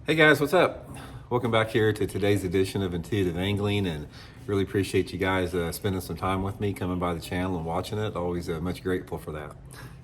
Hey guys, what's up? Welcome back here to today's edition of Intuitive Angling, and really appreciate you guys spending some time with me, coming by the channel and watching it. Always much grateful for that.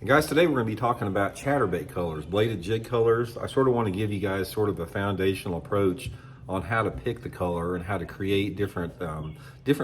And guys, today we're going to be talking about chatterbait colors, bladed jig colors. I sort of want to give you guys sort of a foundational approach on how to pick the color and how to create different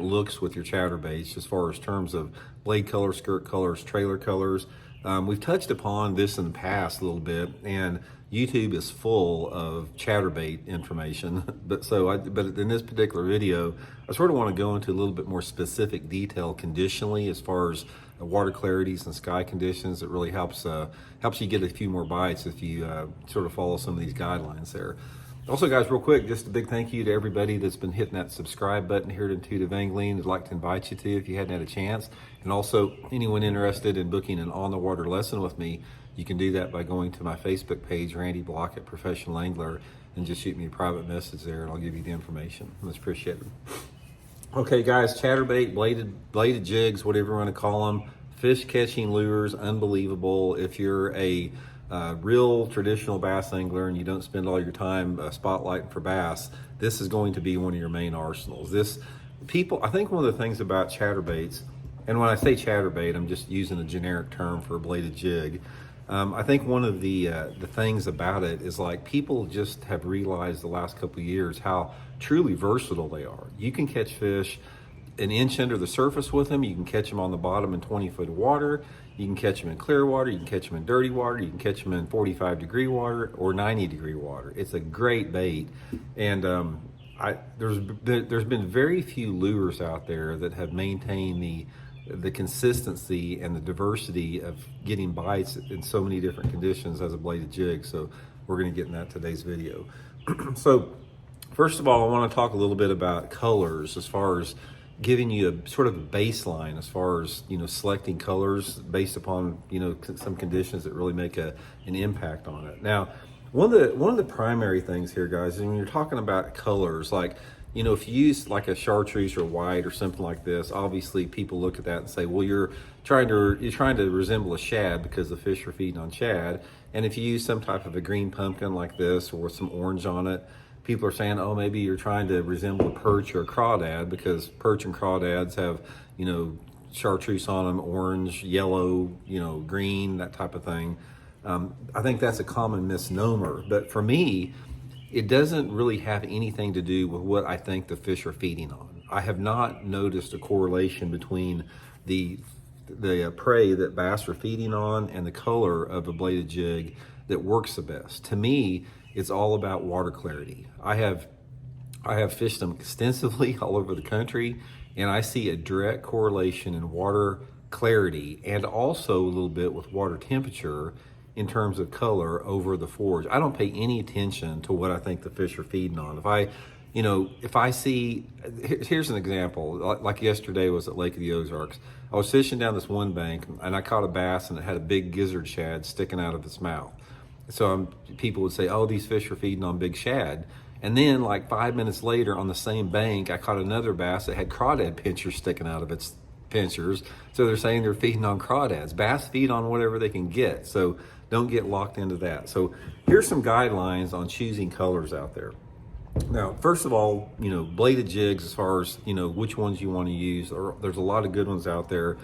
looks with your chatterbaits as far as terms of blade colors, skirt colors, trailer colors. We've touched upon this in the past a little bit, and YouTube is full of chatterbait information. But in this particular video, I sort of want to go into a little bit more specific detail conditionally as far as water clarities and sky conditions. It really helps you get a few more bites if you sort of follow some of these guidelines there. Also, guys, real quick, just a big thank you to everybody that's been hitting that subscribe button here at Intuitive Angling. I'd like to invite you to if you hadn't had a chance. And also, anyone interested in booking an on-the-water lesson with me, you can do that by going to my Facebook page, Randy Blockett, Professional Angler, and just shoot me a private message there, and I'll give you the information. Much appreciated. Okay, guys, chatterbait, bladed jigs, whatever you want to call them, fish catching lures, unbelievable. If you're a real traditional bass angler and you don't spend all your time spotlighting for bass, this is going to be one of your main arsenals. I think one of the things about chatterbaits, and when I say chatterbait, I'm just using a generic term for a bladed jig. I think one of the things about it is, like, people just have realized the last couple of years how truly versatile they are. You can catch fish an inch under the surface with them. You can catch them on the bottom in 20-foot of water. You can catch them in clear water. You can catch them in dirty water. You can catch them in 45-degree water or 90-degree water. It's a great bait. And there's been very few lures out there that have maintained the consistency and the diversity of getting bites in so many different conditions as a bladed jig. So we're going to get in that today's video. So first of all, I want to talk a little bit about colors, as far as giving you a sort of a baseline as far as, selecting colors based upon, some conditions that really make an impact on it. Now, one of the primary things here, guys, is when you're talking about colors, like, if you use like a chartreuse or white or something like this, obviously people look at that and say, well, you're trying to resemble a shad because the fish are feeding on shad. And if you use some type of a green pumpkin like this or some orange on it, people are saying, oh, maybe you're trying to resemble a perch or a crawdad, because perch and crawdads have, chartreuse on them, orange, yellow, green, that type of thing. I think that's a common misnomer. But for me, it doesn't really have anything to do with what I think the fish are feeding on. I have not noticed a correlation between the prey that bass are feeding on and the color of a bladed jig that works the best. To me, it's all about water clarity. I have fished them extensively all over the country, and I see a direct correlation in water clarity and also a little bit with water temperature in terms of color over the forage. I don't pay any attention to what I think the fish are feeding on. If I see, here's an example, like yesterday was at Lake of the Ozarks. I was fishing down this one bank and I caught a bass and it had a big gizzard shad sticking out of its mouth. So people would say, oh, these fish are feeding on big shad. And then like 5 minutes later on the same bank, I caught another bass that had crawdad pinchers sticking out of its pinchers. So they're saying they're feeding on crawdads. Bass feed on whatever they can get. So don't get locked into that. So here's some guidelines on choosing colors out there. Now, first of all, bladed jigs, as far as, which ones you want to use, there's a lot of good ones out there.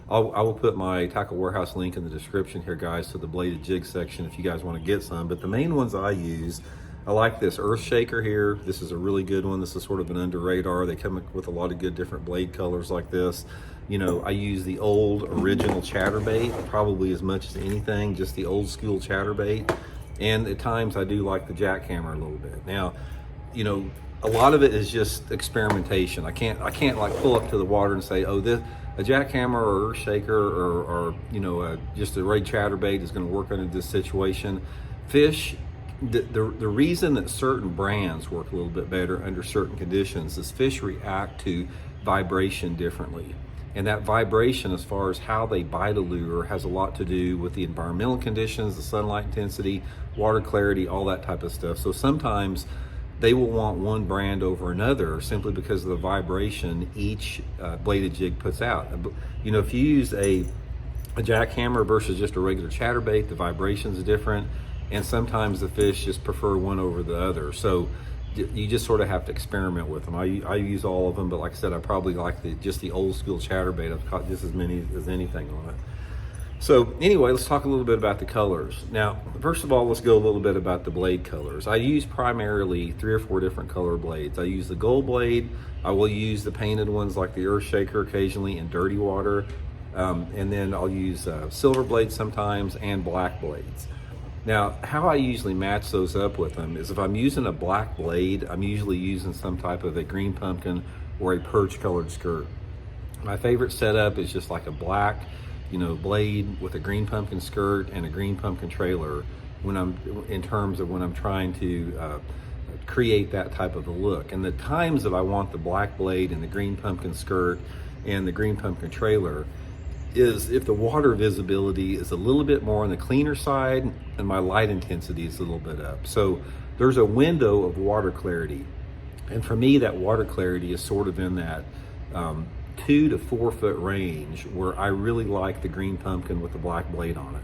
I will put my Tackle Warehouse link in the description here, guys, to the bladed jig section if you guys want to get some. But the main ones I use, I like this Earth Shaker here. This is a really good one. This is sort of an under radar. They come with a lot of good different blade colors like this. I use the old original Chatterbait probably as much as anything, just the old school Chatterbait. And at times I do like the jackhammer a little bit. Now, a lot of it is just experimentation. I can't like pull up to the water and say, oh, a jackhammer or Earth Shaker or just a ray Chatterbait is going to work under this situation. Fish, the reason that certain brands work a little bit better under certain conditions is fish react to vibration differently. And that vibration, as far as how they bite a lure, has a lot to do with the environmental conditions, the sunlight intensity, water clarity, all that type of stuff. So sometimes they will want one brand over another simply because of the vibration each bladed jig puts out. If you use a jackhammer versus just a regular chatterbait, the vibration's different. and sometimes the fish just prefer one over the other. So you just sort of have to experiment with them. I use all of them, but like I said, I probably like just the old school chatterbait. I've caught just as many as anything on it. So anyway, let's talk a little bit about the colors. Now, first of all, let's go a little bit about the blade colors. I use primarily 3 or 4 different color blades. I use the gold blade. I will use the painted ones like the Earth Shaker occasionally in dirty water. And then I'll use silver blades sometimes and black blades. Now, how I usually match those up with them is if I'm using a black blade, I'm usually using some type of a green pumpkin or a perch colored skirt. My favorite setup is just like a black, blade with a green pumpkin skirt and a green pumpkin trailer when I'm trying to create that type of a look. And the times that I want the black blade and the green pumpkin skirt and the green pumpkin trailer is if the water visibility is a little bit more on the cleaner side and my light intensity is a little bit up. So there's a window of water clarity. And for me, that water clarity is sort of in that 2 to 4 foot range where I really like the green pumpkin with the black blade on it.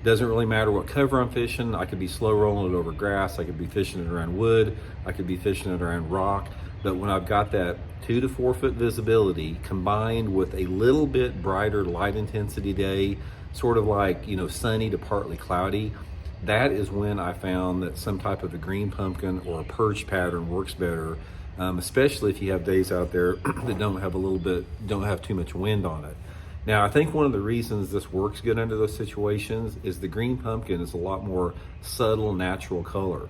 Doesn't really matter what cover I'm fishing. I could be slow rolling it over grass. I could be fishing it around wood. I could be fishing it around rock. But when I've got that 2 to 4 foot visibility combined with a little bit brighter light intensity day, sort of like, sunny to partly cloudy, that is when I found that some type of a green pumpkin or a perch pattern works better, especially if you have days out there that don't have too much wind on it. Now, I think one of the reasons this works good under those situations is the green pumpkin is a lot more subtle, natural color.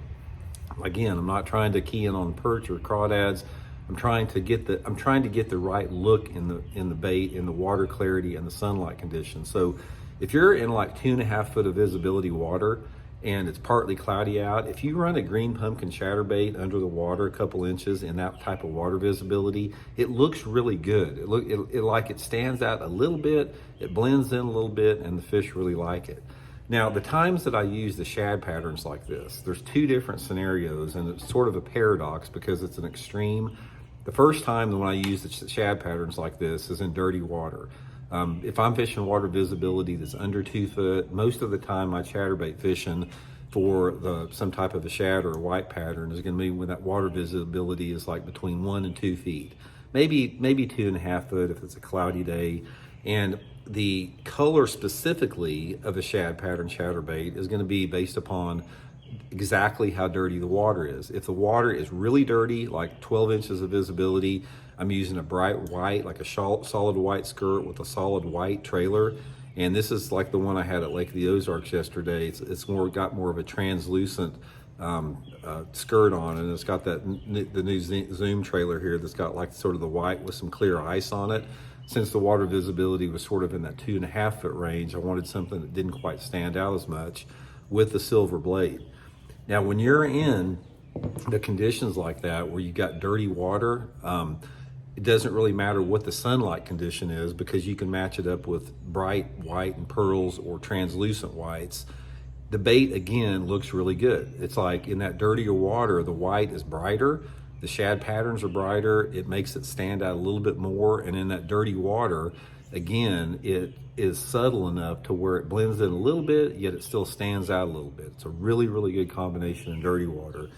Again, I'm not trying to key in on perch or crawdads. I'm trying to get the right look in the bait, in the water clarity and the sunlight conditions. So if you're in like 2.5 foot of visibility water and it's partly cloudy out, if you run a green pumpkin chatterbait under the water a couple inches in that type of water visibility, it looks really good. It stands out a little bit, it blends in a little bit, and the fish really like it. Now, the times that I use the shad patterns like this, there's 2 different scenarios, and it's sort of a paradox because it's an extreme. The first time when I use the shad patterns like this is in dirty water. If I'm fishing water visibility that's under 2 foot, most of the time my chatterbait fishing for some type of a shad or a white pattern is going to be when that water visibility is like between 1 and 2 feet, maybe 2.5 foot if it's a cloudy day. And the color specifically of a shad pattern chatterbait is going to be based upon exactly how dirty the water is. If the water is really dirty, like 12 inches of visibility, I'm using a bright white, like a solid white skirt with a solid white trailer. And this is like the one I had at Lake of the Ozarks yesterday. It's got more of a translucent skirt on, and it's got the new zoom trailer here that's got like sort of the white with some clear ice on it. Since the water visibility was sort of in that 2.5 foot range, I wanted something that didn't quite stand out as much with the silver blade. Now, when you're in the conditions like that, where you got dirty water, it doesn't really matter what the sunlight condition is because you can match it up with bright white and pearls or translucent whites. The bait, again, looks really good. It's like in that dirtier water, the white is brighter, the shad patterns are brighter, it makes it stand out a little bit more, and in that dirty water, again, it is subtle enough to where it blends in a little bit, yet it still stands out a little bit. It's a really, really good combination in dirty water.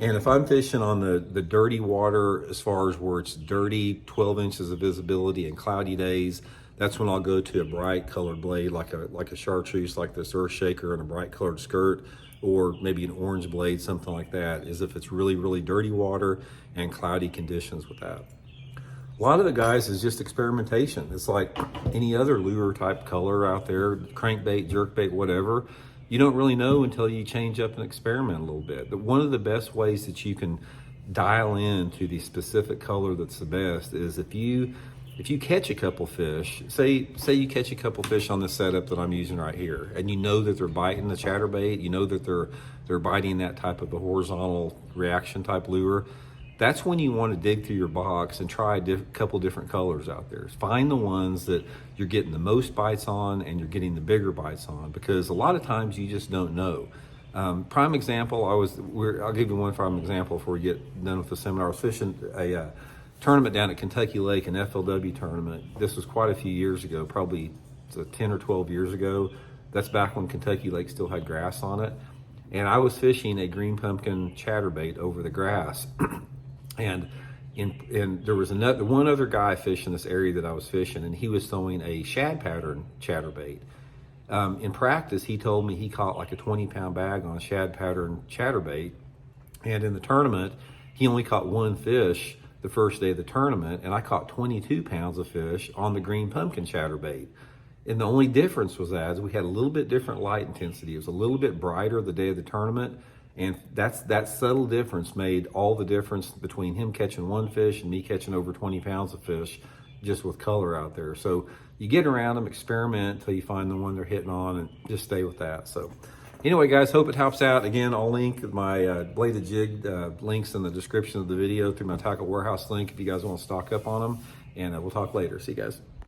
And if I'm fishing on the dirty water, as far as where it's dirty, 12 inches of visibility and cloudy days, that's when I'll go to a bright colored blade, like a chartreuse, like this Earth Shaker, and a bright colored skirt, or maybe an orange blade, something like that, as if it's really, really dirty water and cloudy conditions with that. A lot of the guys is just experimentation. It's like any other lure type color out there, crankbait, jerkbait, whatever. You don't really know until you change up and experiment a little bit. But one of the best ways that you can dial in to the specific color that's the best is if you catch a couple fish, say you catch a couple fish on the setup that I'm using right here, and you know that they're biting the chatterbait, you know that they're biting that type of a horizontal reaction type lure, that's when you want to dig through your box and try a couple different colors out there. Find the ones that you're getting the most bites on and you're getting the bigger bites on, because a lot of times you just don't know. Prime example, I'll give you one prime example before we get done with the seminar. I was fishing a tournament down at Kentucky Lake, an FLW tournament. This was quite a few years ago, probably 10 or 12 years ago. That's back when Kentucky Lake still had grass on it. And I was fishing a green pumpkin chatterbait over the grass. And there was one other guy fishing this area that I was fishing, and he was throwing a shad pattern chatterbait. In practice, he told me he caught like a 20-pound bag on a shad pattern chatterbait. And in the tournament, he only caught one fish the first day of the tournament, and I caught 22 pounds of fish on the green pumpkin chatterbait. And the only difference was that we had a little bit different light intensity. It was a little bit brighter the day of the tournament, and that subtle difference made all the difference between him catching one fish and me catching over 20 pounds of fish just with color out there. So you get around them, experiment until you find the one they're hitting on, and just stay with that. So anyway, guys, hope it helps out. Again, I'll link my bladed jig links in the description of the video through my Tackle Warehouse link if you guys want to stock up on them. And we'll talk later. See you guys.